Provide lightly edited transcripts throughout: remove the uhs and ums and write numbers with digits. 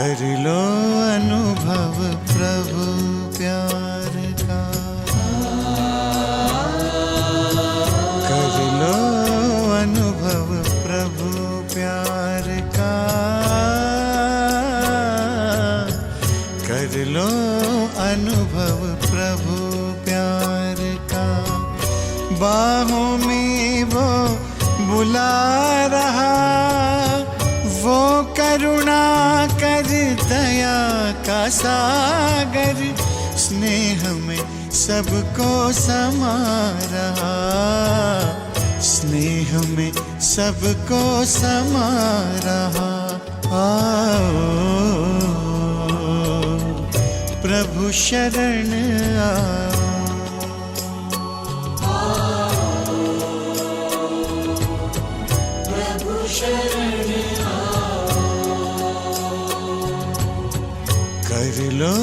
कर लो अनुभव प्रभु प्यार का, कर लो अनुभव प्रभु प्यार का, कर लो अनुभव प्रभु प्यार का। बाहों में वो बुला रहा, वो करुणा कर दया का सागर, स्नेह में सबको समा रहा, स्नेह में सबको समा रहा। आओ प्रभु शरण आओ, प्रभु शरण कर लो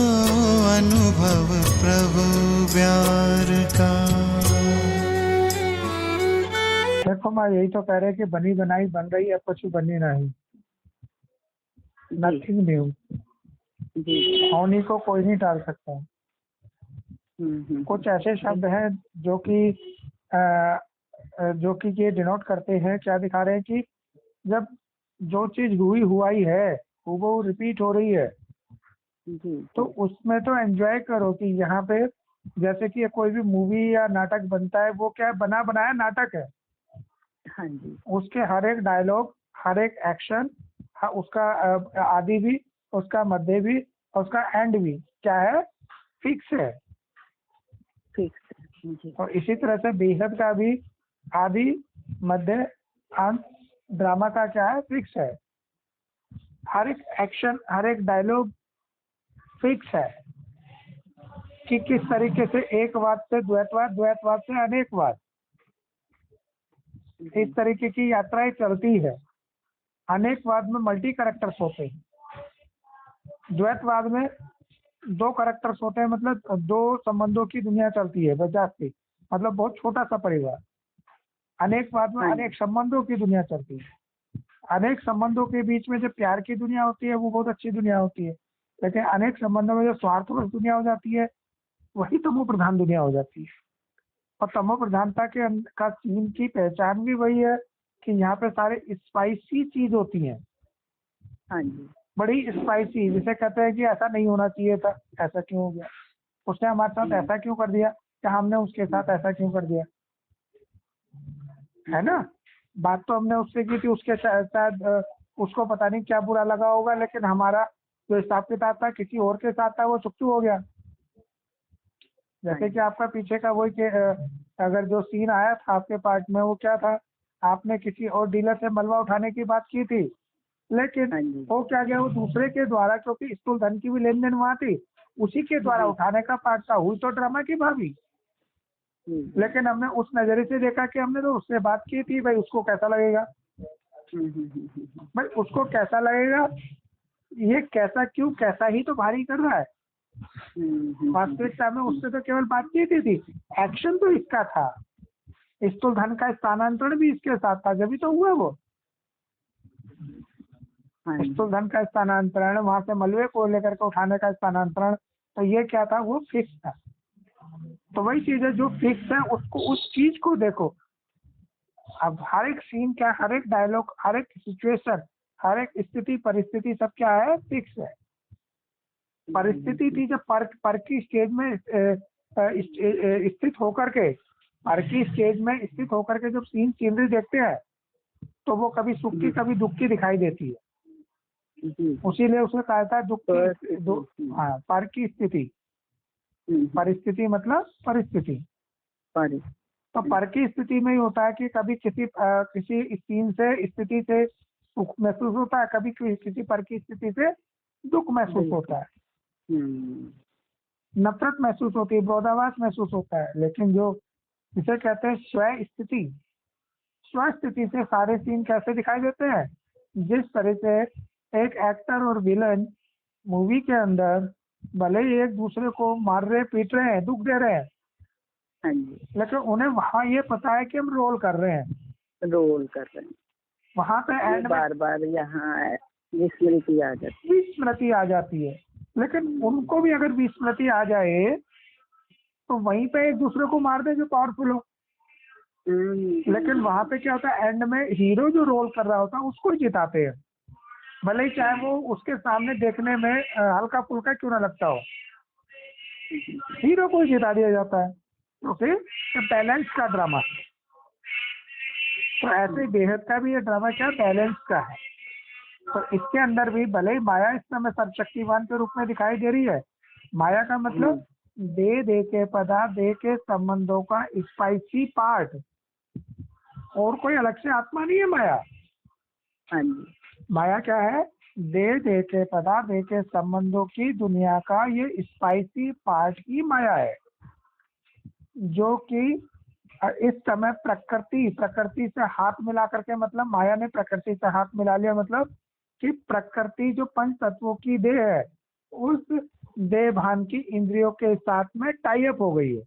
अनुभव प्रभु प्यार का। देखो माँ यही तो कह रहे कि बनी बनाई बन रही है, कुछ बनी नहीं, नथिंग न्यू। होनी को कोई नहीं टाल सकता। कुछ ऐसे शब्द हैं जो कि ये डिनोट करते हैं, क्या दिखा रहे हैं कि जब जो चीज हुई हुआ ही है, वो रिपीट हो रही है, तो उसमें तो एंजॉय करो कि यहाँ पे जैसे कि कोई भी मूवी या नाटक बनता है, वो क्या बना बनाया नाटक है। हाँ जी। उसके हर एक डायलॉग, हर एक एक्शन, उसका आदि भी, उसका मध्य भी, उसका एंड भी क्या है, फिक्स है। फिक्स। और इसी तरह से बेहद का भी आदि मध्य अंत ड्रामा का क्या है, फिक्स है। हर एक एक्शन, हर एक डायलॉग फिक्स है कि किस तरीके से एक वाद से द्वैतवाद, द्वैतवाद से अनेकवाद, इस तरीके की यात्राएं चलती है। अनेकवाद में मल्टी कैरेक्टर्स होते हैं, द्वैतवाद में दो कैरेक्टर्स होते हैं, मतलब दो संबंधों की दुनिया चलती है, बजाती, मतलब बहुत छोटा सा परिवार। अनेकवाद में अनेक संबंधों की दुनिया चलती है। अनेक संबंधों के बीच में जो प्यार की दुनिया होती है वो बहुत अच्छी दुनिया होती है, लेकिन अनेक संबंधों में जो स्वार्थपरक दुनिया हो जाती है वही तमो प्रधान दुनिया हो जाती है। और तमो प्रधानता का सीन की पहचान भी वही है कि यहाँ पे सारे स्पाइसी चीज होती हैं। हाँ जी। बड़ी स्पाइसी, जिसे कहते हैं कि ऐसा नहीं होना चाहिए था, ऐसा क्यों हो गया, उसने हमारे साथ ऐसा क्यों कर दिया, या हमने उसके साथ ऐसा क्यों कर दिया, है ना। बात तो हमने उससे की थी, उसके शायद उसको पता नहीं क्या बुरा लगा होगा, लेकिन हमारा जो हिसाब किताब था किसी और के साथ था, वो चुप हो गया। जैसे कि आपका पीछे का वही कि अगर जो सीन आया था आपके पार्ट में, वो क्या था, आपने किसी और डीलर से मलबा उठाने की बात की थी, लेकिन वो क्या गया, वो दूसरे के द्वारा, क्योंकि स्थूल धन की भी लेन देन वहां थी, उसी के द्वारा उठाने का पार्ट था। हुई तो ड्रामा की भाभी, लेकिन हमने उस नजरिए से देखा कि हमने तो उससे बात की थी, भाई उसको कैसा लगेगा, भाई उसको कैसा लगेगा, ये कैसा क्यों, कैसा ही तो भारी कर रहा है। वास्तविकता में उससे तो केवल बातचीत ही थी, एक्शन तो इसका था। स्थूल धन का स्थानांतरण भी इसके साथ था, जब भी तो हुआ वो स्थूल धन का स्थानांतरण, वहां से मलबे को लेकर के उठाने का स्थानांतरण, तो ये क्या था, वो फिक्स था। तो वही चीज है जो फिक्स है, उसको, उस चीज को देखो। अब हर एक सीन क्या, हर एक डायलॉग, हर एक सिचुएशन, हर एक स्थिति परिस्थिति, सब क्या है, फिक्स है। परिस्थिति थी जब पर की स्टेज में स्थित होकर के, पर की स्टेज में स्थित होकर के जब सीनरी देखते हैं तो वो कभी सुख की कभी दुख की दिखाई देती है। उसीलिए उसने कहा था दुख की, हाँ, पर की स्थिति, परिस्थिति मतलब परिस्थिति। तो पर की स्थिति में ही होता है कि कभी किसी सीन से, स्थिति से सुख महसूस होता है, कभी किसी पर की स्थिति से दुख महसूस होता है, नफरत महसूस होती है, विरोधाभास महसूस होता है। लेकिन जो जिसे कहते हैं स्व स्थिति, स्व स्थिति से सारे सीन कैसे दिखाई देते हैं, जिस तरह से एक एक्टर और विलन मूवी के अंदर भले ही एक दूसरे को मार रहे, पीट रहे हैं, दुख दे रहे हैं, लेकिन उन्हें वहाँ ये पता है कि हम रोल कर रहे हैं, रोल कर रहे हैं। वहाँ पे एंड बार बार यहाँ विस्मृति आ जाती। विस्मृति आ जाती है। लेकिन उनको भी अगर विस्मृति आ जाए तो वहीं पे एक दूसरे को मार दे जो पावरफुल हो। लेकिन वहां पे क्या होता है, एंड में हीरो जो रोल कर रहा होता है उसको ही जिताते हैं, भले ही चाहे वो उसके सामने देखने में हल्का फुल्का क्यों ना लगता हो, हीरो को ही जिता दिया जाता है। ओके, तो बैलेंस का ड्रामा। तो ऐसे बेहद का भी ये ड्रामा क्या बैलेंस का है। तो इसके अंदर भी भले ही माया इस समय सर्वशक्तिवान के रूप में दिखाई दे रही है, माया का मतलब दे के पदार्थ, दे के संबंधों का स्पाइसी पार्ट, और कोई अलग से आत्मा नहीं है माया। हाँ जी, माया क्या है, दे के पदार्थ, दे के संबंधों की दुनिया का ये स्पाइसी पार्ट की माया है, जो कि इस समय प्रकृति से हाथ मिला करके, मतलब माया ने प्रकृति से हाथ मिला लिया, मतलब कि प्रकृति जो पंच तत्वों की देह है उस देह भान की इंद्रियों के साथ में टाई अप हो गई है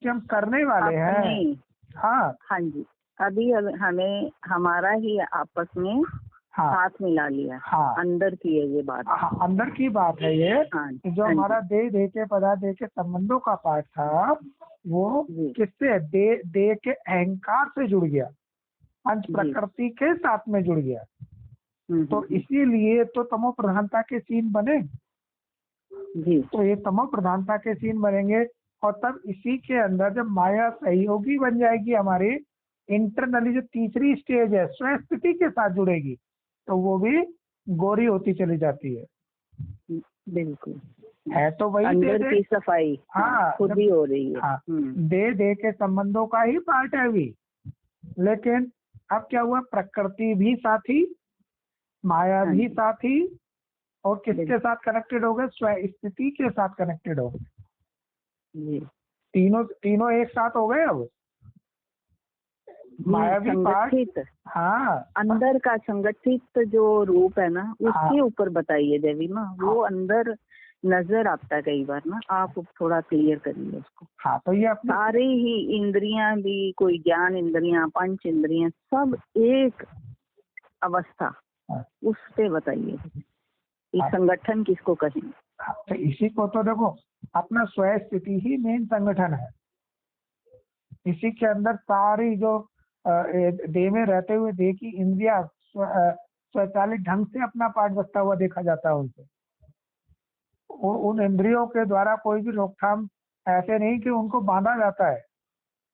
कि हम करने वाले हैं। हाँ हाँ जी, अभी हमें हमारा ही आपस में हाँ हाथ मिला लिया। हाँ, अंदर की है ये बात। हाँ अंदर की बात है ये। हाँ, जो हाँ हमारा दे के पदार्थ, दे के संबंधों का पार्ट था वो किससे, दे के अहंकार से जुड़ गया, पंच प्रकृति के साथ में जुड़ गया। तो इसीलिए तो तमो प्रधानता के सीन बने जी। तो ये तमो प्रधानता के सीन बनेंगे, और तब इसी के अंदर जब माया सहयोगी बन जाएगी हमारी, इंटरनली जो तीसरी स्टेज है स्व स्थिति के साथ जुड़ेगी, तो वो भी गोरी होती चली जाती है। बिल्कुल है तो वही अंदर की सफाई हाँ खुद ही हो रही है। हाँ, दे के संबंधों का ही पार्ट है अभी। लेकिन अब क्या हुआ, प्रकृति भी साथी, माया भी साथी, और किसके साथ कनेक्टेड हो गए, स्व स्थिति के साथ कनेक्टेड हो गए। तीनों एक साथ हो गए। अब माया भी पार्ट, हाँ अंदर का संगठित जो रूप है ना उसके ऊपर बताइए देवी माँ। वो अंदर नजर आता है कई बार ना, आप थोड़ा क्लियर करिए उसको। हाँ तो ये अपने सारे ही इंद्रियां भी, कोई ज्ञान इंद्रियां, पंच इंद्रियां, सब एक अवस्था, उस पे बताइए इस संगठन किसको कहें। तो इसी को तो देखो, अपना स्व स्थिति ही मेन संगठन है। इसी के अंदर सारी जो देह में रहते हुए देह की इंद्रिया स्वचालित ढंग से अपना पार्ट बचता हुआ देखा जाता है उनसे। उन इंद्रियों के द्वारा कोई भी रोकथाम ऐसे नहीं कि उनको बांधा जाता है,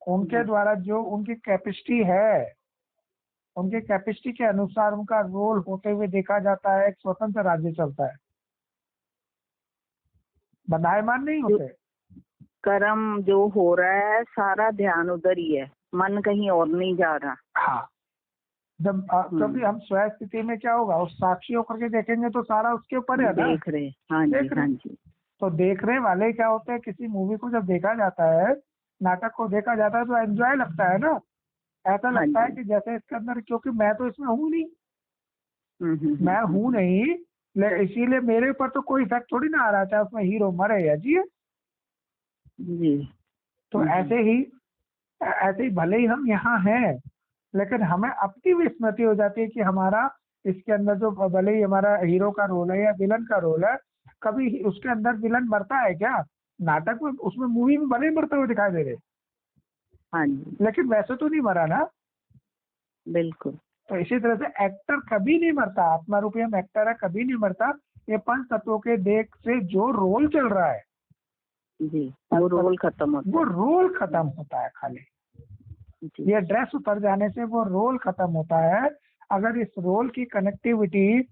उनके द्वारा जो उनकी कैपेसिटी है, उनके कैपेसिटी के अनुसार उनका रोल होते हुए देखा जाता है। एक स्वतंत्र राज्य चलता है, बंधायमान नहीं होते। कर्म जो हो रहा है सारा ध्यान उधर ही है, मन कहीं और नहीं जा रहा। हाँ, जब कभी हम स्व स्थिति में क्या होगा, उस साक्षी होकर के देखेंगे तो सारा उसके ऊपर है ना, देख रहे। हाँ जी, हाँ जी। तो देखने वाले क्या होते हैं, किसी मूवी को जब देखा जाता है, नाटक को देखा जाता है तो एंजॉय लगता है ना, ऐसा लगता है कि जैसे इसके अंदर, क्योंकि मैं तो इसमें हूँ नहीं, मैं हूँ नहीं, इसीलिए मेरे ऊपर तो कोई इफेक्ट थोड़ी ना आ रहा, चाहे उसमें हीरो मरे या जिए। जी। तो ऐसे ही भले ही हम यहाँ हैं, लेकिन हमें अपनी विस्मृति हो जाती है कि हमारा इसके अंदर जो, भले ही हमारा हीरो का रोल है या विलन का रोल है, कभी उसके अंदर विलन मरता है क्या? नाटक में, उसमें मूवी में भले ही मरता हुआ दिखाई दे रहे, हाँ जी, लेकिन वैसे तो नहीं मरा ना। बिल्कुल। तो इसी तरह से एक्टर कभी नहीं मरता, आत्मा रूपी हम एक्टर है, कभी नहीं मरता। ये पंच तत्वों के देख से जो रोल चल रहा है जी, वो रोल खत्म होता है। वो रोल खत्म होता है खाली। ये ड्रेस उतर जाने से वो रोल खत्म होता है। अगर इस रोल की कनेक्टिविटी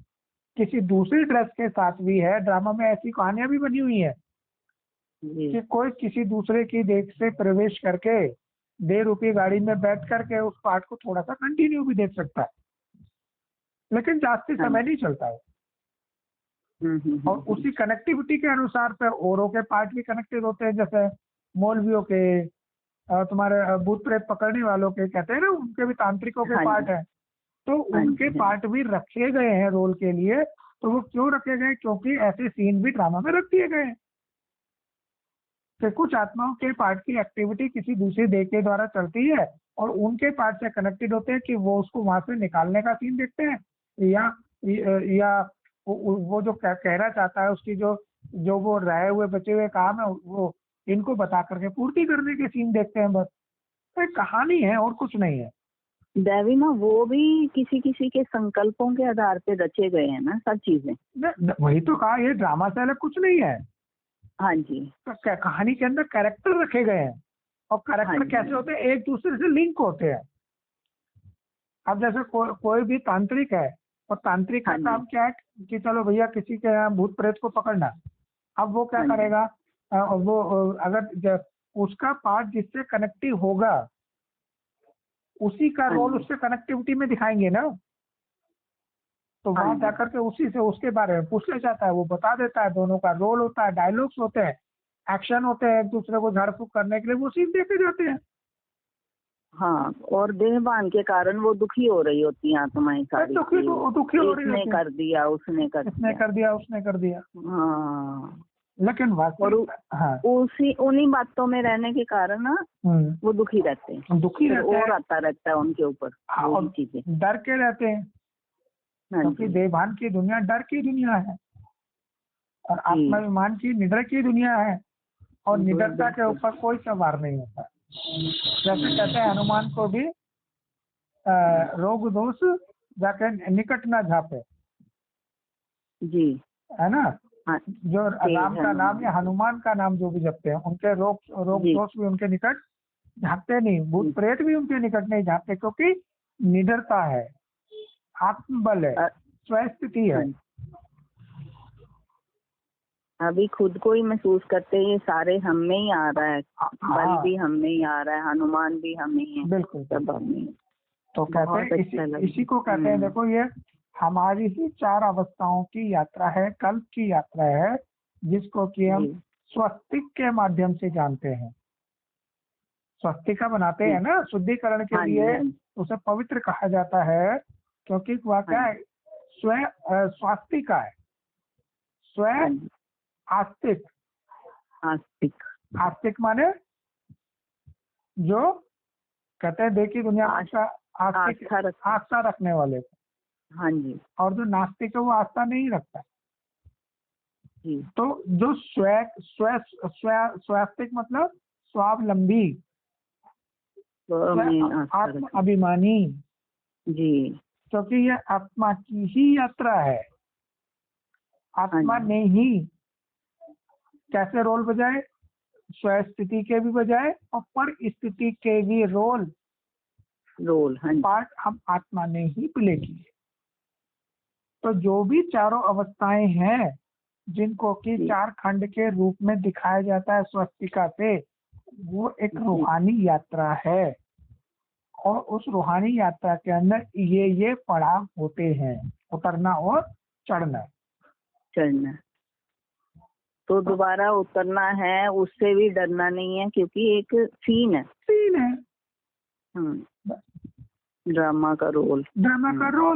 किसी दूसरी ड्रेस के साथ भी है, ड्रामा में ऐसी कहानियां भी बनी हुई है कि कोई किसी दूसरे की देख से प्रवेश करके देह रूपी गाड़ी में बैठ करके उस पार्ट को थोड़ा सा कंटिन्यू भी देख सकता है, लेकिन जास्ती समय नहीं चलता है। और उसी कनेक्टिविटी के अनुसार पे औरों के पार्ट भी कनेक्टेड होते हैं, जैसे मौलवियों के, तुम्हारे भूत प्रेत पकड़ने वालों के, कहते हैं ना, उनके भी तांत्रिकों के पार्ट हैं, तो उनके पार्ट भी रखे गए हैं रोल के लिए। तो वो क्यों रखे गए? क्योंकि ऐसे सीन भी ड्रामा में रख दिए गए हैं कि कुछ आत्माओं के पार्ट की एक्टिविटी किसी दूसरी देह के द्वारा चलती है और उनके पार्ट से कनेक्टेड होते हैं कि वो उसको वहां से निकालने का सीन देखते हैं, या या वो जो कहना चाहता है उसकी जो वो रहे हुए बचे हुए काम है वो इनको बता करके पूर्ति करने के सीन देखते हैं बस। तो एक कहानी है और कुछ नहीं है। दैवी माँ वो भी किसी किसी के संकल्पों के आधार पे रचे गए हैं ना सब चीजें। वही तो कहा, ये ड्रामा से अलग कुछ नहीं है। हाँ जी। तो कहानी के अंदर कैरेक्टर रखे गए हैं और हाँ कैरेक्टर जी। कैसे होते हैं, एक दूसरे से लिंक होते हैं। अब जैसे कोई भी तांत्रिक है और तांत्रिक का हाँ जी। काम क्या है कि चलो भैया किसी के यहाँ भूत प्रेत को पकड़ना। अब वो क्या हाँ जी। करेगा, वो अगर उसका पार्ट जिससे कनेक्टिव होगा उसी का हाँ रोल जी। उससे कनेक्टिविटी में दिखाएंगे ना। तो हाँ वहां जी। जाकर के उसी से उसके बारे में पूछना चाहता है, वो बता देता है। दोनों का रोल होता है, डायलॉग्स होते हैं, एक्शन होते हैं, एक दूसरे को झाड़ फूक करने के लिए वो सीन देते जाते हैं। हाँ, और देहभान के कारण वो दुखी हो रही होती हैं आत्माएं सारी। दुखी हो रही इसने होती है, कर दिया, उसने कर इसने दिया। कर दिया, उसने कर दिया। हाँ, लेकिन और वास्तविक हाँ उन्हीं बातों में रहने के कारण ना वो दुखी रहते हैं। दुखी फिर रहते और हैं आता रहता है उनके ऊपर हाँ, वही और चीजें। डर के रहते हैं हाँ क्योंकि जी। देवभान की दुनिया डर की दुनिया है और जी। आत्माभिमान की निडर की दुनिया है और निडरता के बिल्कुल। ऊपर कोई सवार नहीं होता। जैसे कहते हैं हनुमान को भी रोग दोष जाके निकट ना झापे, जी। है ना। हाँ, जो राम का नाम या हनुमान का नाम जो भी जपते हैं उनके रोग जी। दोष भी उनके निकट झांकते नहीं, भूत प्रेत भी उनके निकट नहीं झांकते क्योंकि निडरता है, आत्मबल है, स्वस्थिति है। अभी खुद को ही महसूस करते हैं ये सारे हम में ही आ रहा है। बल भी हम में ही आ रहा है, हनुमान भी हम ही है, बिल्कुल सब हम में। तो कहते हैं इसी को कहते हैं, देखो ये हमारी ही 4 अवस्थाओं की यात्रा है, कल्प की यात्रा है, जिसको कि हम स्वस्तिक के माध्यम से जानते हैं। स्वस्तिका बनाते हैं ना शुद्धिकरण के लिए, उसे पवित्र कहा जाता है क्योंकि वह क्या है, स्वास्तिका है, स्व आस्तिक। आस्तिक, आस्तिक माने जो कहते हैं देखी दुनिया में आस्था रखने वाले। हाँ जी। और जो नास्तिक है वो आस्था नहीं रखता। जी। तो जो स्वास्तिक मतलब स्वावलंबी, आत्म अभिमानी। जी। क्योंकि ये आत्मा की ही यात्रा है, आत्मा ने ही कैसे रोल बजाए, स्वस्थिति के भी बजाय और पर स्थिति के भी रोल पार्ट हम आत्मा ने ही प्ले किए। तो जो भी चारों अवस्थाएं हैं जिनको कि 4 खंड के रूप में दिखाया जाता है स्वस्तिका से, वो एक रूहानी यात्रा है और उस रूहानी यात्रा के अंदर ये पड़ाव होते हैं, उतरना और चढ़ना। तो दोबारा उतरना है, उससे भी डरना नहीं है क्योंकि एक सीन है। ड्रामा का रोल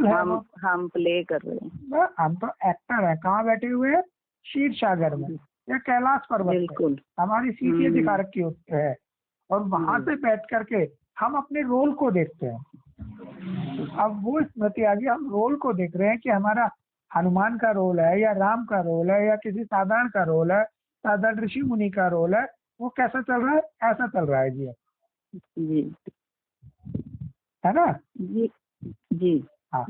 है, हम प्ले कर रहे हैं। हम तो एक्टर है। कहाँ बैठे हुए हैं? क्षीर सागर में या कैलाश पर्वत। बिल्कुल हमारी सीट ये दिखा रखी होती है और वहां से बैठ करके हम अपने रोल को देखते हैं। अब वो स्मृति आ गई, हम रोल को देख रहे हैं कि हमारा हनुमान का रोल है या राम का रोल है या किसी साधारण का रोल है, साधारण ऋषि मुनि का रोल है, वो कैसा चल रहा है, ऐसा चल रहा है जी, है ना। जी। हाँ।